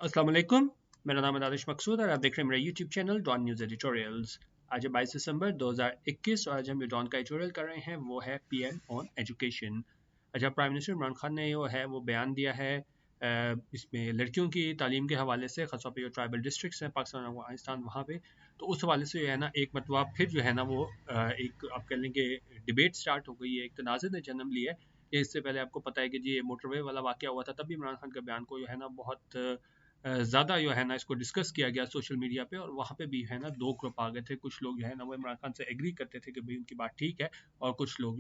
अस्सलाम वालेकुम, मेरा नाम है दानिश मकसूद और आप देख रहे हैं मेरा YouTube channel Dawn news editorials. आज है 22 दिसंबर 2021 और आज हम जो डॉन का एडिटोरियल कर रहे हैं वो है पीएम ऑन एजुकेशन। अच्छा, प्राइम मिनिस्टर इमरान खान ने वो बयान दिया है इसमें लड़कियों की तालीम के हवाले से, खासतौर पे जो ट्राइबल डिस्ट्रिक्ट्स हैं पाकिस्तान और अफगानिस्तान वहाँ पे, तो उस हवाले से एक मतवा फिर एक आप कह लेंगे डिबेट स्टार्ट हो गई है, एक तनाज़े ने जन्म लिया है। इससे पहले आपको पता है कि जी ये मोटरवे वाला वाक़या हुआ था, तब भी इमरान खान का बयान को बहुत ज़्यादा इसको डिस्कस किया गया सोशल मीडिया पे, और वहाँ पे भी दो ग्रुप आ गए थे। कुछ लोग वो इमरान खान से एग्री करते थे कि भाई उनकी बात ठीक है, और कुछ लोग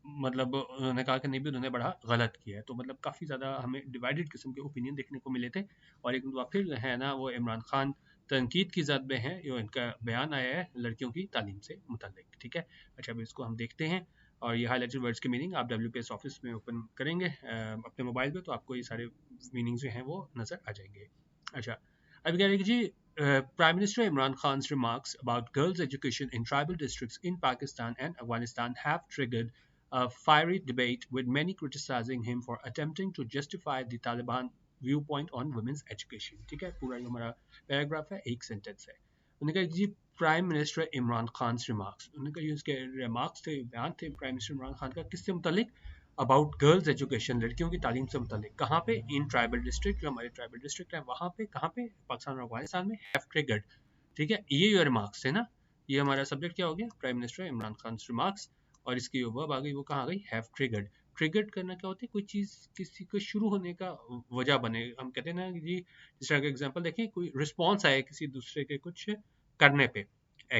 मतलब उन्होंने कहा कि नहीं भी उन्होंने बड़ा गलत किया है। तो मतलब काफ़ी ज़्यादा हमें डिवाइडेड किस्म के ओपिनियन देखने को मिले थे, और एक बार फिर वो इमरान खान तनकीद की ज़द में है, जो इनका बयान आया है लड़कियों की तालीम से मुतल्लिक। ठीक है, अच्छा अब इसको हम देखते हैं, और ये हाईलाइटेड वर्ड्स की मीनिंग आप WPS ऑफिस में ओपन करेंगे अपने मोबाइल पे, तो आपको ये सारे मीनिंग्स जो हैं वो नज़र आ जाएंगे। अच्छा, अभी कह रहे हैं कि जी prime minister Imran Khan's remarks about girls education in tribal districts in Pakistan and Afghanistan have triggered a fiery debate with many criticizing him for attempting to justify the Taliban viewpoint on women's education। ठीक है, पूरा ये हमारा पैराग्राफ है, एक sentence है। उन्होंने कहा जी prime minister Imran Khan remarks, उन्होंने कहा उसके रिमार्क्स थे, बयान थे प्राइम मिनिस्टर इमरान खान का, किससे मुतालिक? अबाउट गर्ल्स एजुकेशन, लड़कियों की तालीम से मुतालिक। कहाँ पे? इन ट्राइबल डिस्ट्रिक्ट, जो हमारे ट्राइबल डिस्ट्रिक्ट है वहाँ पे, कहाँ पे? पाकिस्तान और अफगानिस्तान में, हैव ट्रिगर्ड। ठीक है, ये जो रिमार्क्स थे ना, ये हमारा सब्जेक्ट क्या हो गया? Prime minister Imran Khan remarks, और इसकी जो वर्ब आ गई वो कहाँ आ गई? Have triggered. ट्रिगर्ड करना क्या होता है? कोई चीज़ किसी को शुरू होने का वजह बने। हम कहते हैं ना कि जी, जिस तरह का एग्जांपल देखें, कोई रिस्पॉन्स आए किसी दूसरे के कुछ करने पे,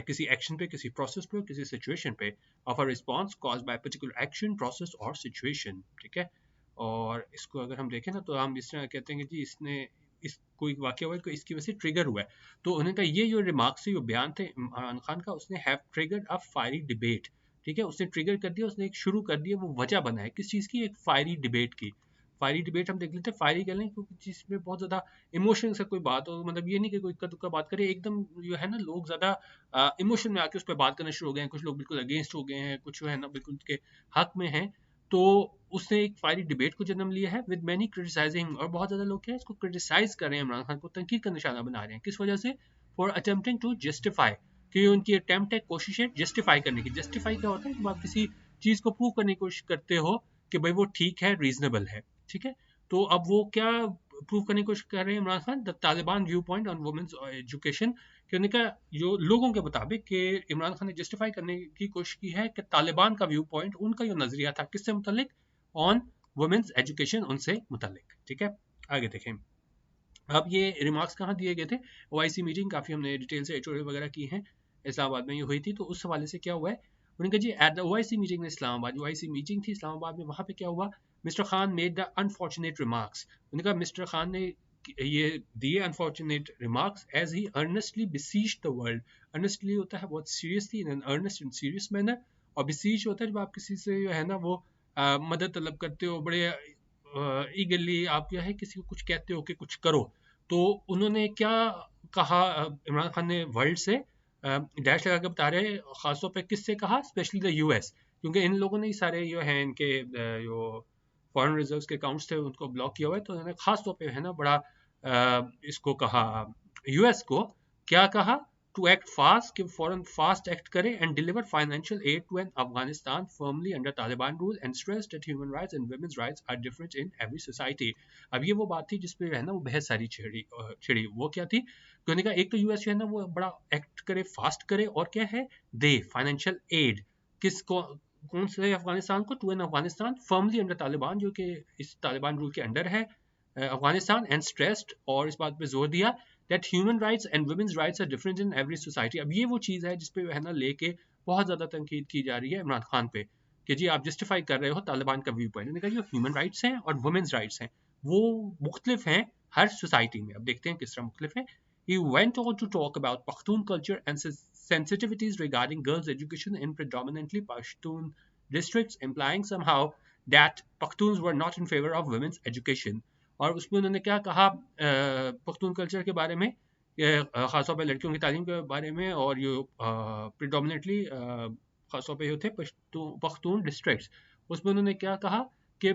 किसी एक्शन पे, किसी प्रोसेस पे, किसी सिचुएशन पे, of a response caused by particular action, process और सिचुएशन। ठीक है, और इसको अगर हम देखें ना, तो हम इस तरह कहते हैं कि जी इसने इस कोई वाक्य हुआ है, इसकी वजह से ट्रिगर हुआ है। तो उन्होंने कहा ये जो रिमार्क्स थे, जो बयान थे इमरान खान का, उसने have triggered a fiery debate. ठीक है, उसने ट्रिगर कर दिया, उसने एक शुरू कर दिया, वो वजह बना है किस चीज़ की? एक फायरी डिबेट की। फायरी डिबेट हम देख लेते हैं, फायरी कह लें क्योंकि जिसमें बहुत ज़्यादा इमोशन से कोई बात हो, मतलब ये नहीं कि कोई इक्का दुक्का बात करे, एकदम जो है ना लोग ज़्यादा इमोशन में आके उस पर बात करना शुरू हो गए हैं। कुछ लोग बिल्कुल अगेंस्ट हो गए हैं, कुछ जो है ना बिल्कुल उसके हक में हैं। तो उसने एक फायरी डिबेट को जन्म लिया है, विद मैनी क्रिटिसाइजिंग, और बहुत ज़्यादा लोग क्या है इसको क्रिटिसाइज कर रहे हैं, इमरान खान को तनकीद का निशाना बना रहे हैं। किस वजह से? फॉर अटेम्प्टिंग टू जस्टिफाई, कि उनकी अटेम्प्ट है, कोशिश है जस्टिफाई करने की। जस्टिफाई क्या होता है? जब आप किसी चीज़ को प्रूव करने की कोशिश करते हो कि भाई वो ठीक है, रीजनेबल है। ठीक है, तो अब वो क्या प्रूव करने की कोशिश कर रहे हैं Imran Khan? The Taliban view point on women's education, कि उन्होंने कहा जो लोगों के मुताबिक कि इमरान खान ने जस्टिफाई करने की कोशिश की है कि तालिबान का व्यू पॉइंट, उनका जो नजरिया था किससे मुतलिक? ऑन वुमेन्स एजुकेशन, उनसे मुतलिक। ठीक है, आगे देखें। अब ये रिमार्क्स कहाँ दिए गए थे? ओआईसी मीटिंग, काफ़ी हमने डिटेल से एडिटोरियल वगैरह की हैं, इस्लामाबाद में ये हुई थी। तो उस हवाले से क्या हुआ है, उन्होंने कहा जी at the OIC meeting in Islamabad, OIC meeting थी इस्लामाबाद में, वहाँ पे क्या हुआ? Mister Khan made the unfortunate remarks, उन्होंने कहा मिस्टर खान ने ये दिए unfortunate remarks as he earnestly besieged the world. Earnestly होता है बहुत seriously, in an earnest and serious manner, और बिसीज होता है जब आप किसी से जो है ना वो मदद तलब करते हो, बड़े ईगरली आप क्या है किसी को कुछ कहते हो कि कुछ करो। तो उन्होंने क्या कहा? इमरान खान ने वर्ल्ड से डैश लगा के बता रहे, खासतौर पे किससे कहा? स्पेशली द यूएस, क्योंकि इन लोगों ने ही सारे जो हैं इनके जो फॉरेन रिजर्व्स के अकाउंट्स थे उनको ब्लॉक किया हुआ है। तो उन्होंने खास तौर पे है ना बड़ा इसको कहा, यूएस को क्या कहा? टू एक्ट फास्ट, कि फॉरन फास्ट एक्ट करे, and deliver financial aid to an Afghanistan firmly under Taliban rule, and stress that human rights and women's rights are different in every society. अब ये वो बात थी जिसपे है ना वो बहस सारी छिड़ी। वो क्या थी? उन्होंने कहा एक तो यूएस जो है ना वो बड़ा एक्ट करे, फास्ट करे, और क्या है? दे फाइनेंशियल एड किसको? कौन से अफगानिस्तान को? To an Afghanistan firmly under Taliban, जो कि इस तालिबान रूल के अंडर है अफगानिस्तान, एंड स्ट्रेस्ड, और इस बात पे जोर दिया that human rights and women's rights are different in every society. अब ये वो चीज़ है जिसपे है ना लेके बहुत ज़्यादा तनकीद की जा रही है इमरान खान पे, कि जी आप जस्टिफाई कर रहे हो तालिबान का व्यू पॉइंट। उन्होंने कहा जो ह्यूमन राइट्स हैं और वुमेन्स राइट्स हैं वो मुख्तलिफ हैं हर सोसाइटी में। अब देखते हैं किस तरह मुख्तलिफ है। He went on to talk about Pashtun culture and sensitivities regarding girls' education in predominantly Pashtun districts, implying somehow that Pashtuns were not in favor of women's education. और उसमें उन्होंने क्या कहा पख्तून कल्चर के बारे में, ख़ासतौर पर लड़कियों की तालीम के बारे में, और ये प्रिडोमिनेटली ख़ासतौर पर थे पख्तून डिस्ट्रिक्ट्स। उसमें उन्होंने क्या कहा कि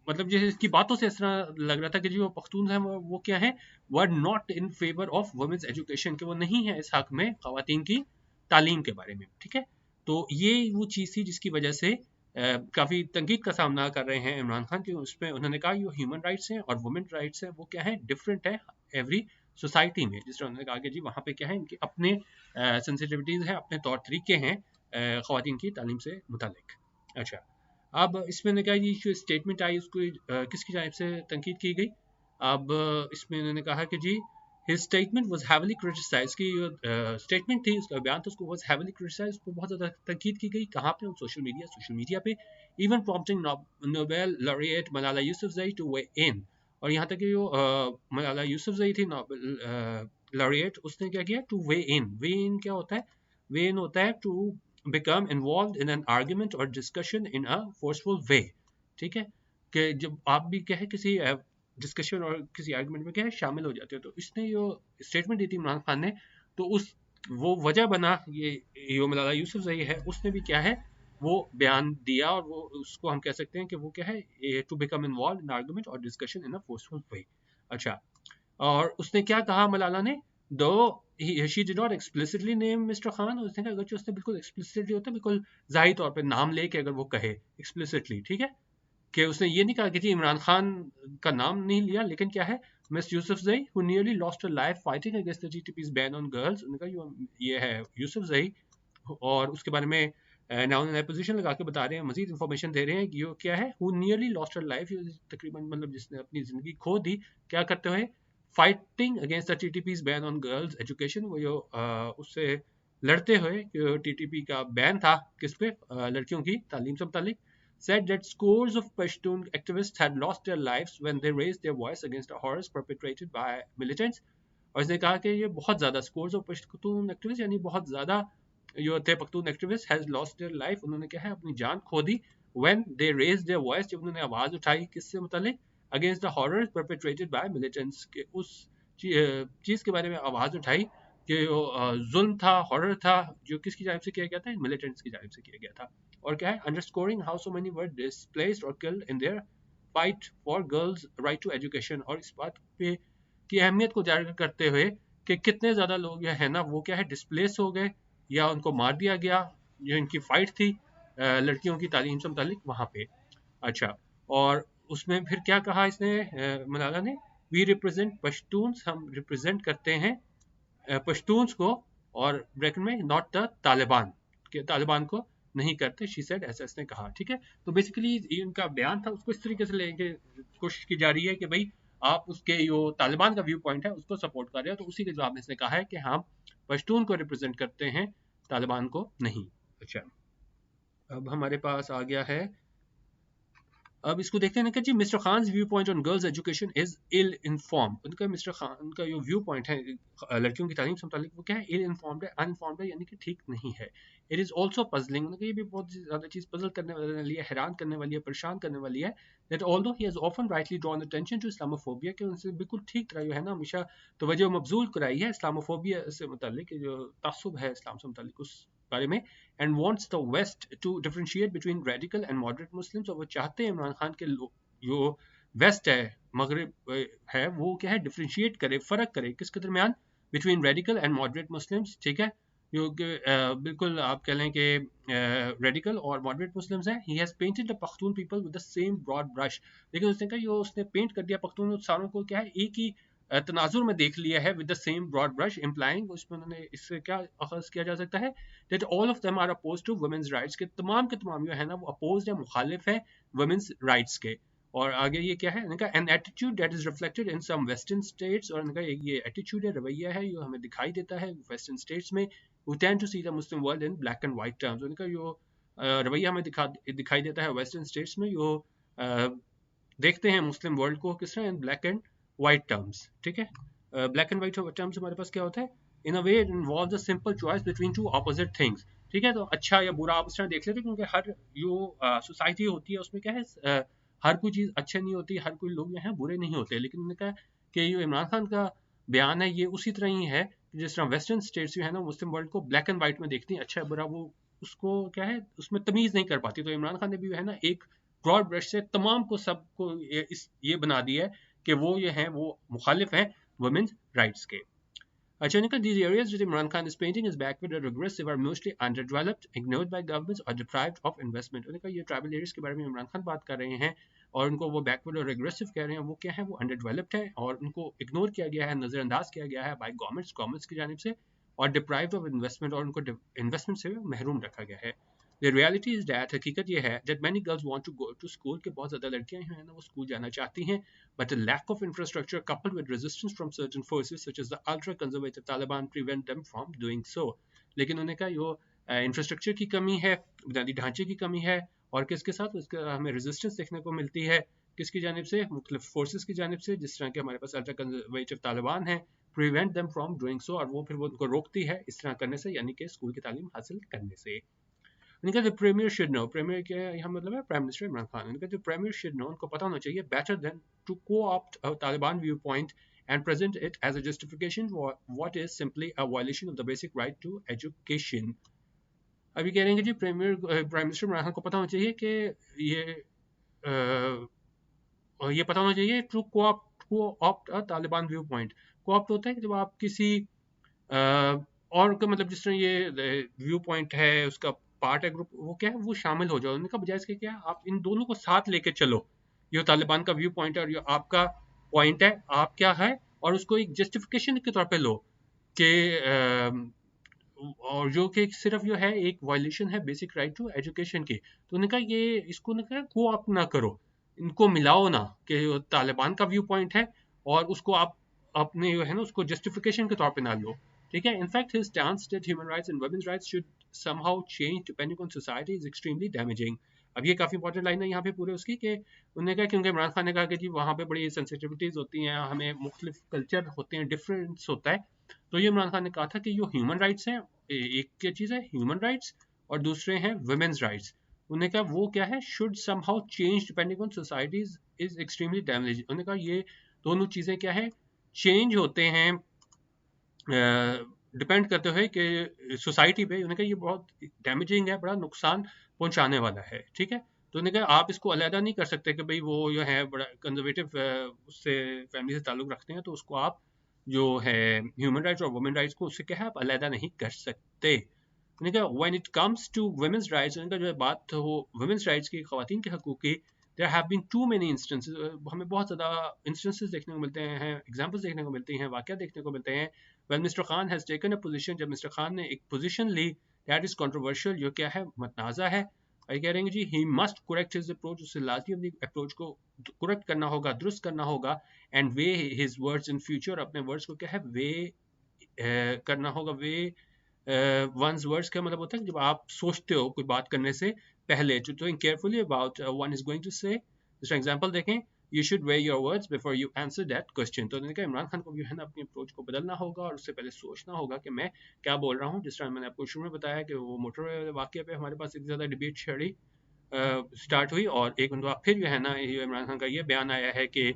मतलब जैसे इसकी बातों से इस तरह लग रहा था कि जो पख्तून हैं वो क्या है, were not in favour of women's education, कि वो नहीं है इस हक में खवातीन की तालीम के बारे में, ठीक है। तो ये वो चीज़ थी जिसकी वजह से काफ़ी तंकीद का सामना कर रहे हैं इमरान खान, कि उसमें उन्होंने कहा जो ह्यूमन राइट्स हैं और वुमेन राइट्स हैं वो क्या है, डिफरेंट है एवरी सोसाइटी में। जिस तरह उन्होंने कहा कि जी वहाँ पे क्या है, इनके अपने सेंसिटिविटीज़ हैं, अपने तौर तरीके हैं ख़वातीन की तालीम से मुतालिक। अच्छा, अब इसमें ने कहा ये जो स्टेटमेंट आई उसको किसकी जानिब से तनकीद की गई। अब इसमें उन्होंने कहा कि जी his statement was heavily criticized, कि जो स्टेटमेंट थी उसका बयान था उसको was heavily criticized, उसको बहुत ज़्यादा तनकीद की गई। कहाँ पे, सोशल मीडिया पे, even prompting Nobel laureate Malala Yousafzai to weigh in। और यहाँ तक कि जो मलाला यूसुफजई थी नोबेल laureate, उसने क्या किया, to weigh in क्या होता है, weigh in होता है to become involved in an argument or discussion in a forceful way, ठीक है। कि जब आप भी क्या है किसी डिस्कशन और किसी आर्गुमेंट में क्या है शामिल हो जाते हो, तो इसने जो स्टेटमेंट दी थी इमरान खान ने, तो उस वो वजह बना ये जो मलाला यूसुफजई है उसने भी क्या है वो बयान दिया, और वो उसको हम कह सकते हैं कि वो क्या है, to become involve in argument और discussion in a forceful way. अच्छा, और उसने क्या कहा मलाला ने, though she did not explicitly name mister Khan, उसने कहा अगर उसने बिल्कुल एक्सप्लिसिटली होता है, बिल्कुल जाहिर तौर पे नाम लेके अगर वो कहे एक्सप्लिसिटली, ठीक है, कि उसने ये नहीं कहा कि जी इमरान खान का नाम नहीं लिया, लेकिन क्या है, miss Yousafzai who nearly lost her life fighting against the GTP's ban on girls, उन्होंने कहा ये है यूसुफजई, और उसके बारे में नाउन एंड पोजीशन लगा के बता रहे हैं, मजीद इंफॉर्मेशन दे रहे हैं कि ये क्या है, who nearly lost her life, तकरीबन मतलब जिसने अपनी जिंदगी खो दी, क्या करते हुए, fighting against the TTP's ban on girls education, वो जो उससे लड़ते हुए, टीटीपी का बैन था किस पे, लड़कियों की तालीम से मुतालिक, said that scores of Pashtun activists had lost their lives when they raised their voice against the horrors perpetrated by militants। और इसने कहा कि ये बहुत ज़्यादा स्कोर्स ऑफ पश्तून एक्टिविस्ट, यानी बहुत ज़्यादा जो थे Pashtun activist, has lost their life, उन्होंने क्या है अपनी जान खो दी, when they raise their voice, जब उन्होंने आवाज़ उठाई किससे मुतालिक, against the horrors perpetrated by militants, के उस चीज़ के बारे में आवाज़ उठाई कि जुल्म था, हॉरर था, जो किसकी जानिब से किया गया था, मिलिटेंट्स की जानिब से किया गया था। और क्या है, underscoring how so many were displaced और killed in their fight for girls right to education, और इस बात पे की अहमियत को उजागर करते हुए कि कितने ज़्यादा लोग है ना वो क्या है डिस्प्लेस हो गए या उनको मार दिया गया, जो इनकी फाइट थी लड़कियों की तालीम से मुतालिक वहाँ पे। अच्छा, और उसमें फिर क्या कहा इसने, मलाला ने, वी रिप्रेजेंट पश्तून्स, हम रिप्रेजेंट करते हैं पश्तून्स को, और ब्रैकेट में नॉट द तालिबान, के तालिबान को नहीं करते, शी सेड, ऐसा इसने कहा, ठीक है। तो बेसिकली ये उनका बयान था, उसको इस तरीके से लेने की कोशिश की जा रही है कि भाई आप उसके जो तालिबान का व्यू पॉइंट है उसको सपोर्ट कर रहे हो, तो उसी के जवाब में इसने कहा है कि हम पश्तून को रिप्रेजेंट करते हैं, तालिबान को नहीं। अच्छा, अब हमारे पास आ गया है, अब इसको देखते हैं कि जी mister Khan view point on girls education is ill inform, उनका मिस्टर खान का जो व्यू पॉइंट है लड़कियों की तालीम से मुतालिक वो क्या है, इल इन्फॉर्म्ड है, अनइन्फॉर्म्ड है, यानी कि ठीक नहीं है। इट इज ऑल्सो पजलिंग, उनका ये भी बहुत ज़्यादा चीज़ पजल करने वाली है, हैरान करने वाली है, परेशान करने वाली है, that although he has often rightly drawn attention to Islamophobia, कि उनसे बिल्कुल ठीक तरह जो है ना हमेशा तवज्जो मबजूल कराई है इस्लामोफोबिया से मुतालिक, जो तअस्सुब है इस्लाम से मुतालिक उस बारे में, and wants the west to differentiate between radical and moderate Muslims, और वो चाहते हैं इमरान खान के जो वेस्ट है, मगरिब है, वो क्या है डिफरेंशिएट करे, फ़र्क करे किसके दरमियान, between radical and moderate Muslims, ठीक है, जो बिल्कुल आप कह लें कि रेडिकल और मॉडरेट मुस्लिम्स हैं। He has painted the Pakhtun people with the same broad brush, लेकिन उसने कहा यो उसने पेंट कर दिया पख्तून सारों को क्या है एक ही तनाजुर में देख लिया है, with the same broad brush, implying, उसमें उन्होंने इससे क्या अखज़ किया जा सकता है, that all of them are oppose to women's rights, के तमाम जो है ना वो अपोज है, मुखालिफ है वुमेन्स राइट्स के। और आगे ये क्या है, इनका an attitude that is reflected in some western states, और इनका ये एटीट्यूड है, रवैया है, जो हमें दिखाई देता है वेस्टर्न स्टेट्स में, who tend to see the Muslim world in black and white terms, उनका जो रवैया हमें दिखाई देता है वेस्टर्न स्टेट्स में, जो देखते हैं मुस्लिम वर्ल्ड को किस तरह इन ब्लैक एंड वाइट टर्म्स, ठीक है। ब्लैक एंड वाइट टर्म्स हमारे पास क्या होता है, in a way it involves a simple choice between two opposite things, ठीक है। तो अच्छा या बुरा आप उस तरह देख लेते हैं, क्योंकि हर जो सोसाइटी होती है उसमें क्या है, हर कोई चीज़ अच्छी नहीं होती, हर कोई लोग जो हैं बुरे नहीं होते, लेकिन उन्होंने कहा कि जो इमरान खान का बयान है ये उसी तरह ही है, जिस तरह वेस्टर्न स्टेट्स जो है ना मुस्लिम वर्ल्ड को ब्लैक एंड वाइट में देखती हैं, अच्छा बुरा, वो उसको क्या है उसमें तमीज़ नहीं कर पाती। तो इमरान खान ने भी है ना एक ब्रॉड ब्रश से तमाम को सबको ये बना दिया है कि वो ये हैं वो मुखालिफ हैं वुमेन्स राइट्स के. Ironically, these areas that Imran Khan is painting as backward or regressive are mostly underdeveloped, ignored by governments or deprived of investment. उन्होंने कहा ये ट्राइबल एरियाज के बारे में इमरान खान बात कर रहे हैं और उनको वो बैकवर्ड और रेग्रेसिव कह रहे हैं, वो क्या है, वो अंडरडेवलप्ड है और उनको इग्नोर किया गया है, नज़रअंदाज किया गया है बाय गवर्नमेंट्स की जानिब से और डिप्राइव्ड ऑफ इन्वेस्टमेंट और उनको इन्वेस्टमेंट से महरूम रखा गया है. The reality is that हकीकत ये है that many girls want to go to school कि बहुत ज़्यादा लड़कियां हैं ना वो स्कूल जाना चाहती हैं, but a lack of infrastructure coupled with resistance from certain forces such as the ultra conservative Taliban prevent them from doing so. लेकिन उन्होंने कहा यो इंफ्रास्ट्रक्चर की कमी है, बुनियादी ढांचे की कमी है और किसके साथ उसका हमें रेजिस्टेंस देखने को मिलती है किसकी जानिब से, मुख्तलिफ फोर्सेस की जानिब से, जिस तरह के हमारे पास अल्ट्रा कंजर्वेटिव तालिबान है, prevent them from doing so, और वो फिर वो उनको रोकती है इस तरह करने से, यानी कि स्कूल की तालीम हासिल करने से. उनका जो प्रीमियर शुड नो, प्रीमियर क्या है यहाँ मतलब है प्राइम मिनिस्टर इमरान खान, उनका जो प्रीमियर शुड नो, उनको पता होना चाहिए बेटर देन टू को opt a Taliban view point and present it as a justification for what is simply a violation of the basic right to education. अभी कह रहे हैं कि जी प्राइम मिनिस्टर इमरान खान को पता होना चाहिए कि ये ये पता होना चाहिए टू को ऑप्ट अ तालिबान व्यू पॉइंट. को ऑप्ट होता है कि जब आप किसी और का मतलब जिस तरह ये व्यू पॉइंट है उसका पार्ट है ग्रुप, वो क्या है वो शामिल हो जाओ. उनका बजाय इसके क्या है आप इन दोनों को साथ लेके चलो, ये तालिबान का व्यू पॉइंट है और ये आपका पॉइंट है, आप क्या है, और उसको एक जस्टिफिकेशन के तौर पे लो कि और जो कि सिर्फ जो है एक वायलेशन है बेसिक राइट टू एजुकेशन की. तो उन्होंने कहा ये इसको ना कहा को ऑप्ट ना करो, इनको मिलाओ ना कि तालिबान का व्यू पॉइंट है और उसको आप अपने जो है ना उसको जस्टिफिकेशन के तौर पे ना लो. ठीक है. In fact his stance that human rights and women's rights should somehow change depending on society is extremely damaging. अब ये काफ़ी इंपॉर्टेंट लाइन है यहाँ पे पूरे उसकी कि उन्होंने कहा, क्योंकि इमरान खान ने कहा कि जी वहाँ पे बड़ी सेंसिटिविटीज़ होती हैं, हमें मुख्तलिफ कल्चर होते हैं, डिफरेंस होता है. तो ये इमरान खान ने कहा था कि जो ह्यूमन राइट्स हैं, एक क्या चीज़ है ह्यूमन राइट्स और दूसरे हैं वुमेन्स राइट्स. उन्होंने कहा वो क्या है should somehow change depending on societies is extremely damaging. उन्होंने कहा ये दोनों चीज़ें क्या है चेंज होते हैं डिपेंड करते हुए कि सोसाइटी पे. उन्होंने कहा ये बहुत डैमेजिंग है, बड़ा नुकसान पहुंचाने वाला है. ठीक है. तो उन्होंने कहा आप इसको अलहदा नहीं कर सकते कि भाई वो जो है बड़ा कंजर्वेटिव उससे फैमिली से ताल्लुक़ रखते हैं तो उसको आप जो है ह्यूमन राइट्स और वुमेन राइट्स को उससे क्या है आप अलहदा नहीं कर सकते. उन्होंने कहा when it comes to women's rights, उनका जो है बात हो वुमेन्स राइट्स की, ख़वातीन के हकूक़ की, there have been too many instances, हमें बहुत ज़्यादा इंस्टेंसेस देखने को मिलते हैं, एग्जाम्पल्स देखने को मिलती हैं, वाक़या देखने को मिलते हैं. When Mr. Khan has taken a position, जब मिस्टर खान ने एक पोजीशन ली that is controversial, जो क्या है मतनाज़ा है, ये कह रहे हैं जी he must correct his approach, उसे लाजमी अपनी अप्रोच को करेक्ट करना होगा, दुरुस्त करना होगा, and weigh his words in future, अपने वर्ड्स को क्या है वे करना होगा. वे one's words का मतलब होता है जब आप सोचते हो कोई बात करने से पहले, to think carefully about one is going to say. जिसका एग्जांपल देखें, you should weigh your words before you answer that question. तो उन्होंने कहा इमरान खान को भी है ना अपनी अप्रोच को बदलना होगा और उससे पहले सोचना होगा कि मैं क्या बोल रहा हूँ. जिस तरह मैंने आपको शुरू में बताया कि वो मोटर वाक़े पे हमारे पास एक ज़्यादा डिबेट छड़ी स्टार्ट हुई और एक उनका फिर जो है ना इमरान खान का ये बयान आया है कि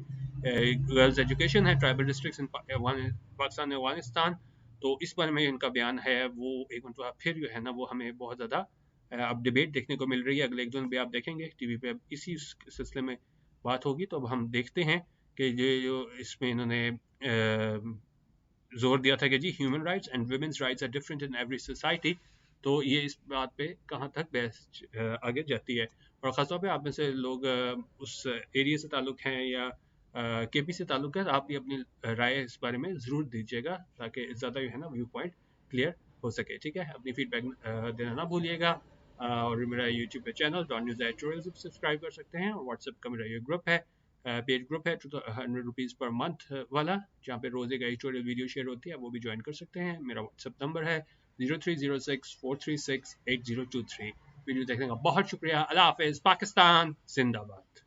गर्ल्स एजुकेशन है ट्राइबल डिस्ट्रिक्ट्स इन पाकिस्तान और अफगानिस्तान. तो इस बारे में इनका बयान है वो एक उनका फिर जो है ना वो हमें बहुत ज़्यादा अब डिबेट देखने को मिल रही है. अगले एक दो दिन भी आप देखेंगे टीवी पे अब इसी सिलसिले में बात होगी. तो अब हम देखते हैं कि ये जो इसमें इन्होंने जोर दिया था कि जी human rights and women's rights are different in every society. तो ये इस बात पे कहाँ तक बहस आगे जाती है. और ख़ासतौर पे आप में से लोग उस एरिया से ताल्लुक़ हैं या केपी से ताल्लुक़ है, आप भी अपनी राय इस बारे में ज़रूर दीजिएगा ताकि ज़्यादा जो है ना व्यू पॉइंट क्लियर हो सके. ठीक है. अपनी फीडबैक देना ना भूलिएगा. और मेरा यूट्यूब पे channel Dawn news editorial subscribe कर सकते हैं और व्हाट्सएप का मेरा ये ग्रुप है, पेज ग्रुप है ₹100 पर मंथ वाला, जहाँ पे रोज़ एक एडिटोरियल वीडियो शेयर होती है, वो भी ज्वाइन कर सकते हैं. मेरा व्हाट्सएप नंबर है 03064368 023. वीडियो देखने का बहुत शुक्रिया. अल्लाह हाफ़िज़. पाकिस्तान जिंदाबाद.